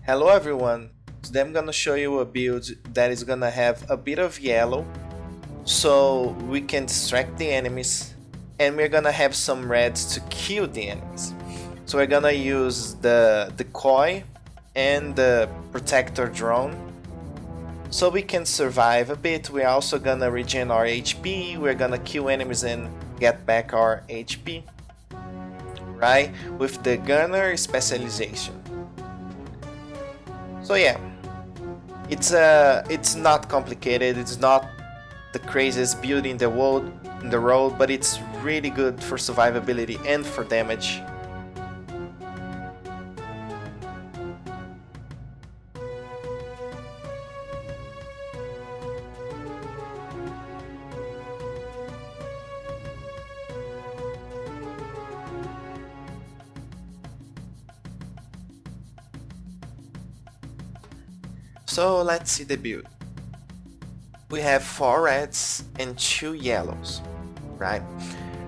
Hello everyone, today I'm gonna show you a build that is gonna have a bit of yellow so we can distract the enemies, and we're gonna have some reds to kill the enemies. So we're gonna use the decoy and the protector drone so we can survive a bit. We're also gonna regen our HP, we're gonna kill enemies and get back our HP, right? With the gunner specialization. So yeah, it's not complicated. It's not the craziest build in the world, but it's really good for survivability and for damage. So let's see the build. We have 4 reds and 2 yellows, right?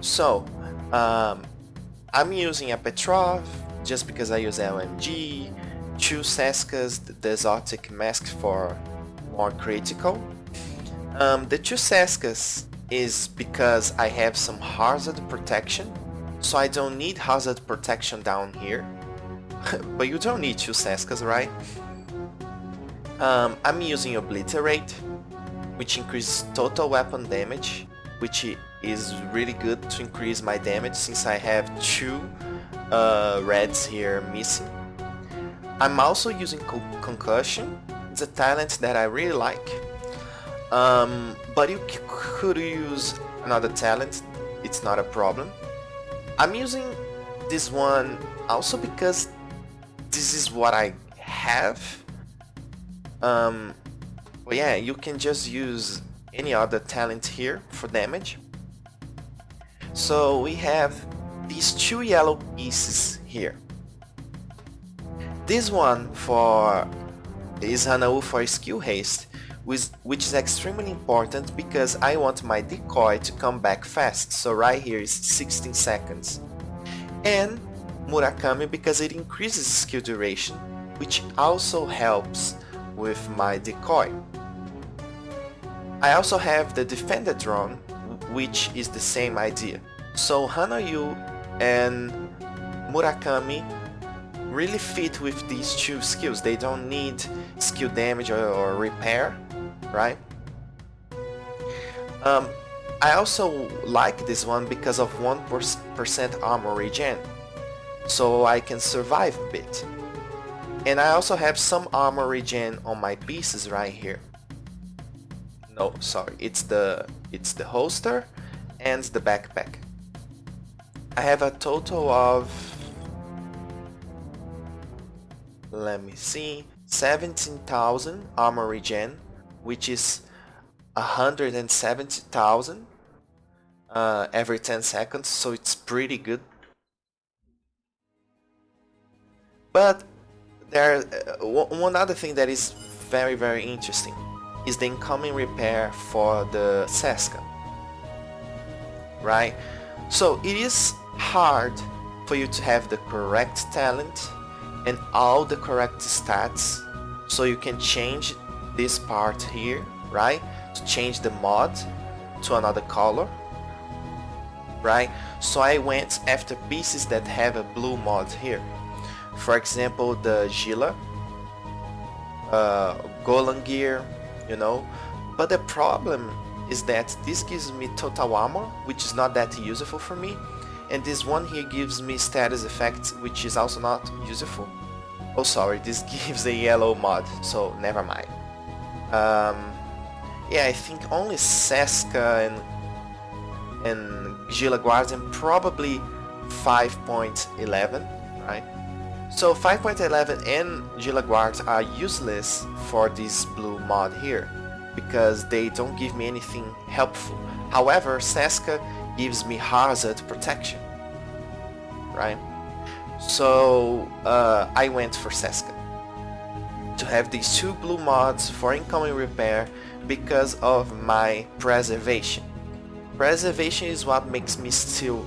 So I'm using a Petrov just because I use LMG, 2 Seskas, the exotic mask for more critical. The 2 Seskas is because I have some hazard protection, so I don't need hazard protection down here. But you don't need 2 Seskas, right? I'm using Obliterate, which increases total weapon damage, which is really good to increase my damage since I have 2 reds here missing. I'm also using Concussion. It's a talent that I really like. But you could use another talent, it's not a problem. I'm using this one also because this is what I have. But yeah, you can just use any other talent here for damage. So we have these 2 yellow pieces here. This one is Hanaú for skill haste, which is extremely important because I want my decoy to come back fast. So right here is 16 seconds. And Murakami because it increases skill duration, which also helps with my decoy. I also have the defender drone, which is the same idea. So Hanayu and Murakami really fit with these 2 skills. They don't need skill damage or repair, right? I also like this one because of 1% armor regen, so I can survive a bit. And I also have some armor regen on my pieces right here. No, sorry, it's the holster and the backpack. I have a total of, let me see, 17,000 armor regen, which is 170,000 every 10 seconds, so it's pretty good. But there, one other thing that is very interesting is the incoming repair for the Seska, right? So it is hard for you to have the correct talent and all the correct stats, so you can change this part here, right? To change the mod to another color, right? So I went after pieces that have a blue mod here. For example, the Gila, Golan gear, you know. But the problem is that this gives me total armor, which is not that useful for me, and this one here gives me status effects, which is also not useful. Oh sorry, this gives a yellow mod, so never mind. Yeah, I think only Seska and Gila Guardian, probably 5.11, right? So 5.11 and Gila Guard are useless for this blue mod here because they don't give me anything helpful. However, Seska gives me hazard protection, right? So I went for Seska to have these 2 blue mods for incoming repair because of my preservation. Preservation is what makes me still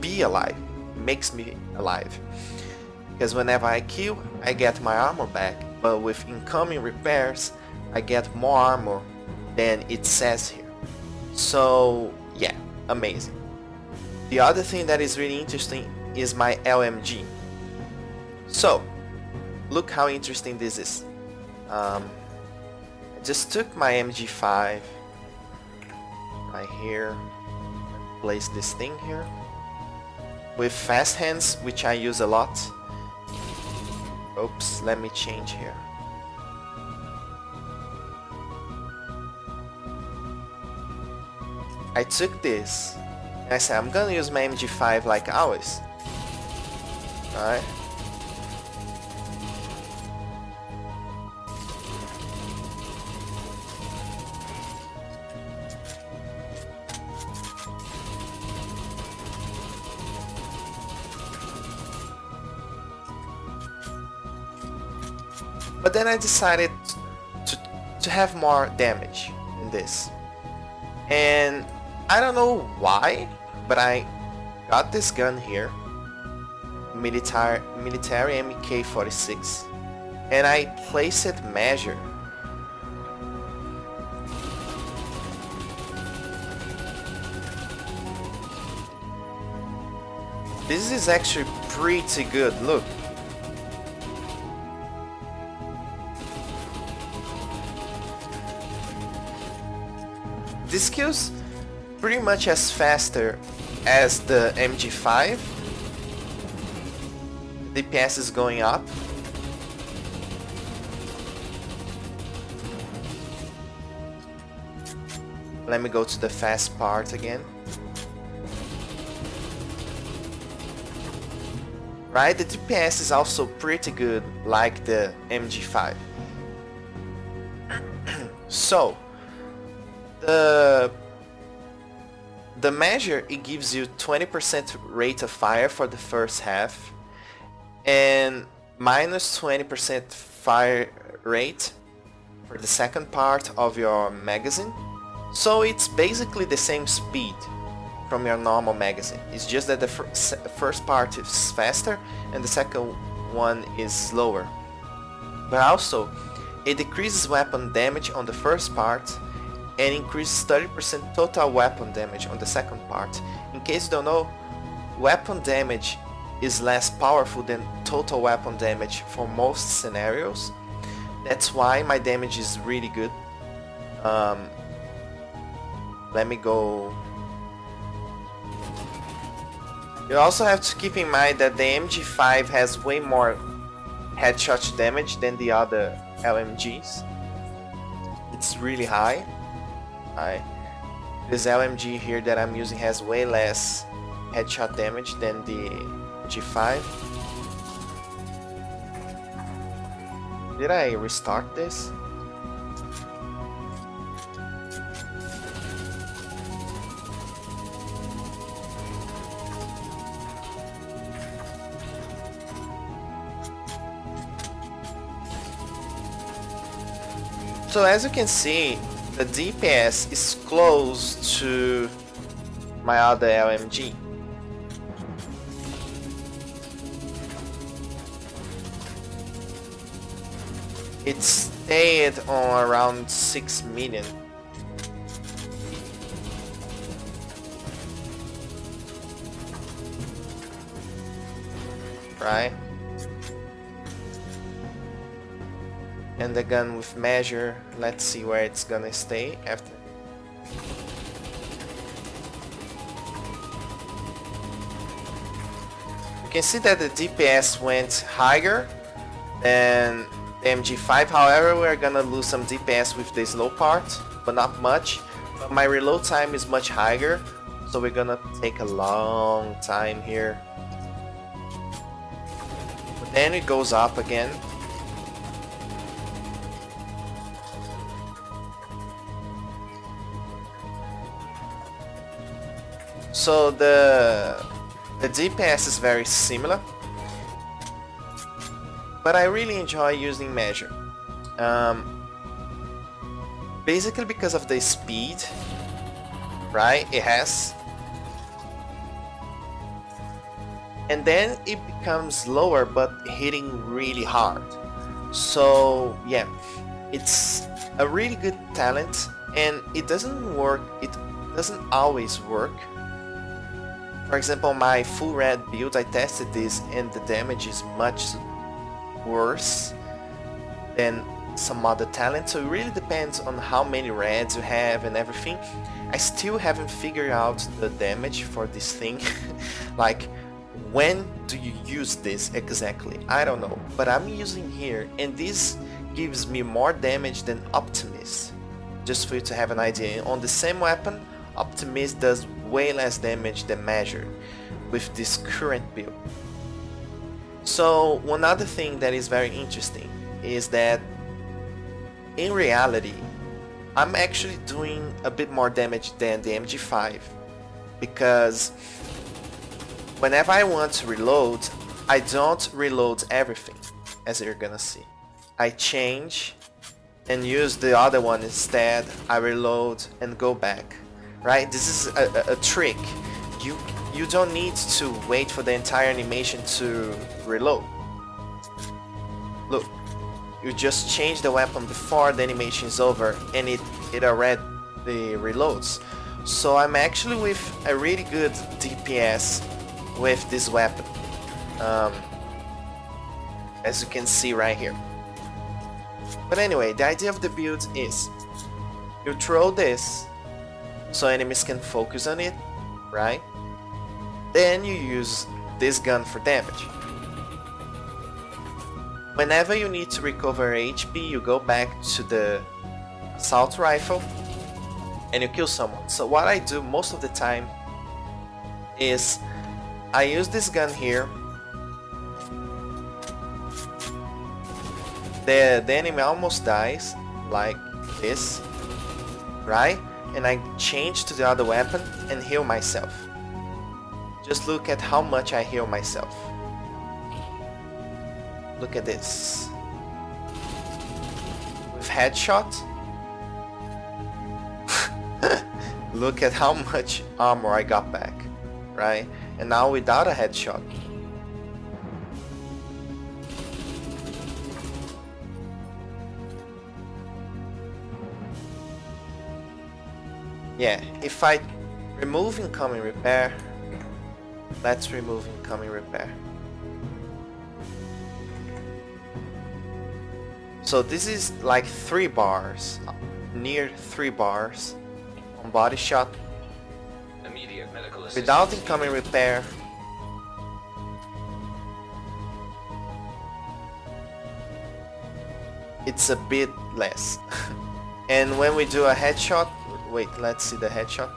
be alive, makes me alive. because whenever I kill, I get my armor back, but with incoming repairs, I get more armor than it says here. So yeah, amazing. The other thing that is really interesting is my LMG. So look how interesting this is. I just took my MG5 right here, place this thing here with fast hands, which I use a lot. Oops, let me change here. I took this and I said I'm gonna use my MG5 like always. Alright. But then I decided to have more damage in this. And I don't know why, but I got this gun here, military MK46, and I place it measure. This is actually pretty good, look. This kills pretty much as faster as the MG5. DPS is going up. Let me go to the fast part again. Right, the DPS is also pretty good like the MG5. So the measure, it gives you 20% rate of fire for the first half and minus 20% fire rate for the second part of your magazine. So it's basically the same speed from your normal magazine. It's just that the first part is faster and the second one is slower. But also it decreases weapon damage on the first part and increases 30% total weapon damage on the second part. In case you don't know, weapon damage is less powerful than total weapon damage for most scenarios. That's why my damage is really good. Let me go. You also have to keep in mind that the MG5 has way more headshot damage than the other LMGs. It's really high. This LMG here that I'm using has way less headshot damage than the G5. Did I restart this? So as you can see, the DPS is close to my other LMG. It stayed on around 6 million. Right? And the gun with measure, let's see where it's gonna stay after. You can see that the DPS went higher than the MG5, however we're gonna lose some DPS with the slow part, but not much. But my reload time is much higher, so we're gonna take a long time here. But then it goes up again. So the DPS is very similar, but I really enjoy using measure. Basically because of the speed, right? It has. and then it becomes lower but hitting really hard. So yeah, it's a really good talent, and it doesn't work, it doesn't always work. For example, my full red build, I tested this and the damage is much worse than some other talents, so it really depends on how many reds you have and everything. I still haven't figured out the damage for this thing. Like, when do you use this exactly? I don't know, but I'm using here, and this gives me more damage than Optimist. Just for you to have an idea, on the same weapon, Optimist does way less damage than Measure with this current build. So one other thing that is very interesting is that in reality, I'm actually doing a bit more damage than the MG5, because whenever I want to reload, I don't reload everything, as you're gonna see. I change and use the other one instead. I reload and go back, right? This is a trick. You don't need to wait for the entire animation to reload. Look, you just change the weapon before the animation is over, and it already reloads. So I'm actually with a really good DPS with this weapon, as you can see right here. But anyway, the idea of the build is you throw this so enemies can focus on it, right? Then you use this gun for damage. Whenever you need to recover HP, you go back to the assault rifle and you kill someone. So what I do most of the time is I use this gun here. The enemy almost dies, like this, right? And I change to the other weapon and heal myself. Just look at how much I heal myself. Look at this. With headshot, look at how much armor I got back, right? And now without a headshot. Yeah, if I remove incoming repair, let's remove incoming repair. So this is like 3 bars, near 3 bars on body shot. Immediate medical assistance. Without incoming repair, it's a bit less. And when we do a headshot, wait, let's see the headshot.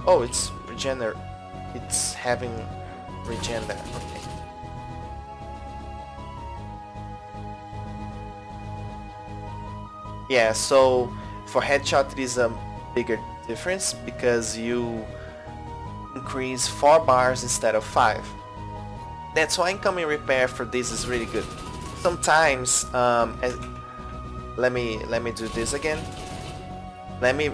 Oh, it's regenerate. It's having regen there. Okay. Yeah, so for headshot it is a bigger difference because you increase 4 bars instead of 5. That's why incoming repair for this is really good. Sometimes, let me do this again. Let me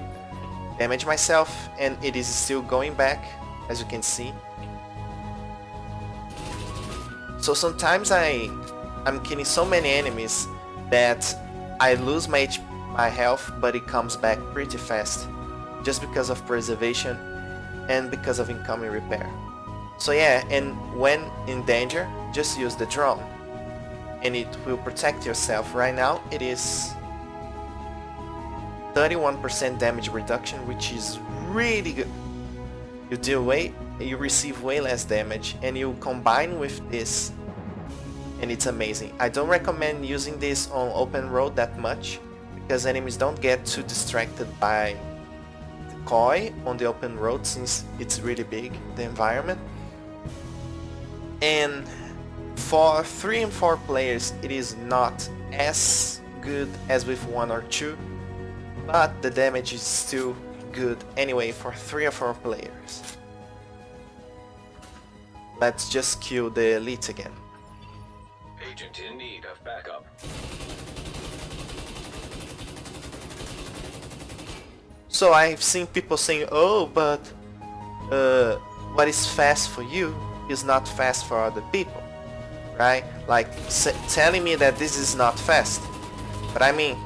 damage myself, and it is still going back, as you can see. So sometimes I'm killing so many enemies that I lose my health, but it comes back pretty fast, just because of preservation and because of incoming repair. So yeah, and when in danger, just use the drone, and it will protect yourself. Right now it is 31% damage reduction, which is really good. You receive way less damage, and you combine with this, and it's amazing. I don't recommend using this on open road that much, because enemies don't get too distracted by the decoy on the open road, since it's really big, the environment. And for 3 and 4 players it is not as good as with 1 or 2, but the damage is still good anyway for 3 or 4 players. Let's just kill the elite again. Agent in need of backup. So I've seen people saying, oh, but what is fast for you is not fast for other people, right? Like telling me that this is not fast, but I mean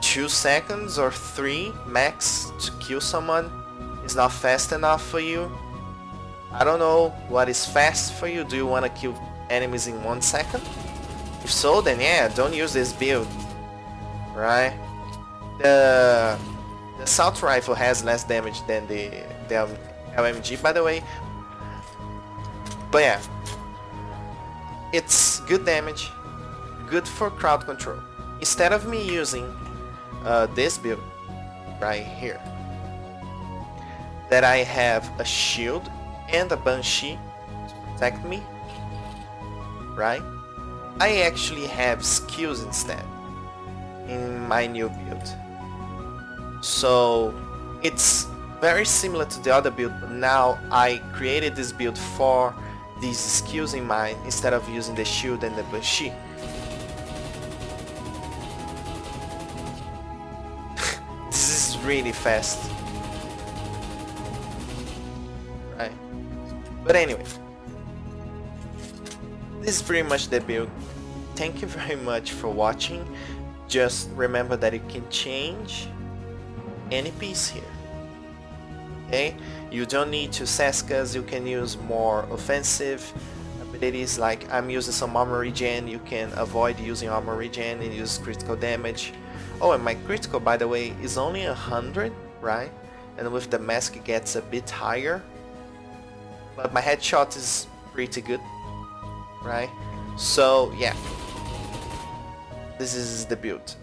2 seconds or 3 max to kill someone is not fast enough for you. I don't know what is fast for you. Do you want to kill enemies in 1 second? If so, then yeah, don't use this build, right? The assault rifle has less damage than the LMG, by the way, but yeah, it's good damage, good for crowd control. Instead of me using this build right here, that I have a shield and a Banshee to protect me, right? I actually have skills instead in my new build. So it's very similar to the other build, but now I created this build for these skills in mind instead of using the shield and the Banshee. This is really fast. Right? But anyway, this is pretty much the build. Thank you very much for watching. Just remember that you can change any piece here. Okay? You don't need to Seskas, you can use more offensive abilities, like I'm using some armor regen. You can avoid using armor regen and use critical damage. Oh, and my critical, by the way, is only 100, right? And with the mask it gets a bit higher. But my headshot is pretty good, right? So yeah, this is the build.